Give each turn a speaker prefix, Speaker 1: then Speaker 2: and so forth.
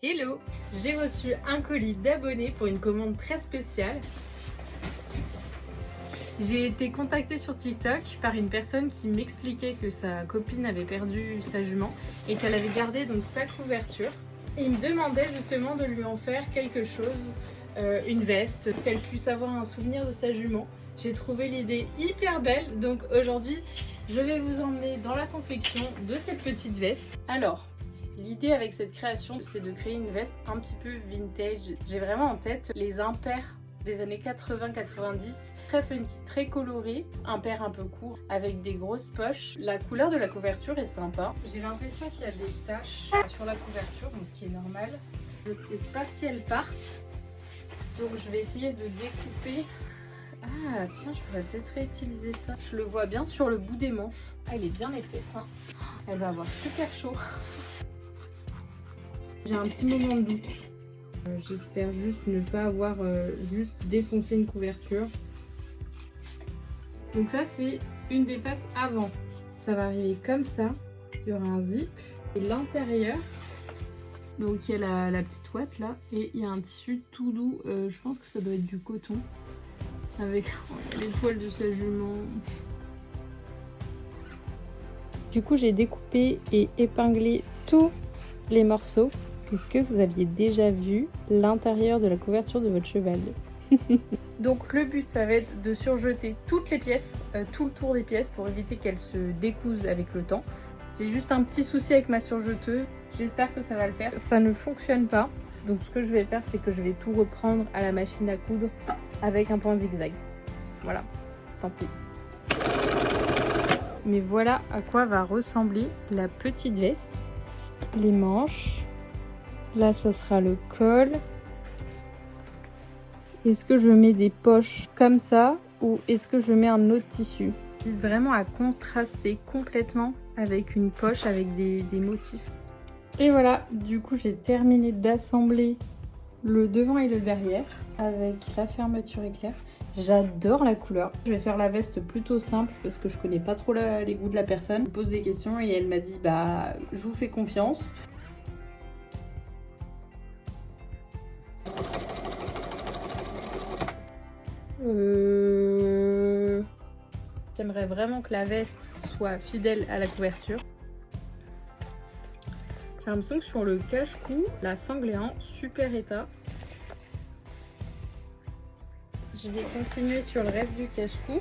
Speaker 1: Hello! J'ai reçu un colis d'abonnés pour une commande très spéciale. J'ai été contactée sur TikTok par une personne qui m'expliquait que sa copine avait perdu sa jument et qu'elle avait gardé donc sa couverture. Et il me demandait justement de lui en faire quelque chose, une veste, qu'elle puisse avoir un souvenir de sa jument. J'ai trouvé l'idée hyper belle, donc aujourd'hui je vais vous emmener dans la confection de cette petite veste. Alors, l'idée avec cette création, c'est de créer une veste un petit peu vintage. J'ai vraiment en tête les impairs des années 80-90, très funky, très colorés, impairs un peu courts, avec des grosses poches. La couleur de la couverture est sympa. J'ai l'impression qu'il y a des taches sur la couverture, donc ce qui est normal. Je ne sais pas si elles partent, donc je vais essayer de découper. Ah tiens, je pourrais peut-être réutiliser ça. Je le vois bien sur le bout des manches. Ah, elle est bien épaisse, hein. Elle va avoir super chaud. J'ai un petit moment de doute. J'espère juste ne pas avoir juste défoncé une couverture. Donc ça, c'est une des faces avant. Ça va arriver comme ça. Il y aura un zip. Et l'intérieur, donc il y a la petite ouate là. Et il y a un tissu tout doux. Je pense que ça doit être du coton. Avec les poils de sa jument. Du coup, j'ai découpé et épinglé tous les morceaux. Est-ce que vous aviez déjà vu l'intérieur de la couverture de votre cheval? Donc le but, ça va être de surjeter toutes les pièces, tout le tour des pièces pour éviter qu'elles se décousent avec le temps. J'ai juste un petit souci avec ma surjeteuse, j'espère que ça va le faire. Ça ne fonctionne pas, donc ce que je vais faire, c'est que je vais tout reprendre à la machine à coudre avec un point zigzag. Voilà, tant pis. Mais voilà à quoi va ressembler la petite veste. Les manches. Là, ça sera le col. Est-ce que je mets des poches comme ça ou est-ce que je mets un autre tissu? J'hésite vraiment à contraster complètement avec une poche avec des motifs. Et voilà, du coup, j'ai terminé d'assembler le devant et le derrière avec la fermeture éclair. J'adore la couleur. Je vais faire la veste plutôt simple parce que je connais pas trop les goûts de la personne. Je me pose des questions et elle m'a dit bah je vous fais confiance. J'aimerais vraiment que la veste soit fidèle à la couverture. J'ai l'impression que sur le cache-cou, la sangle est en super état. Je vais continuer sur le reste du cache-cou.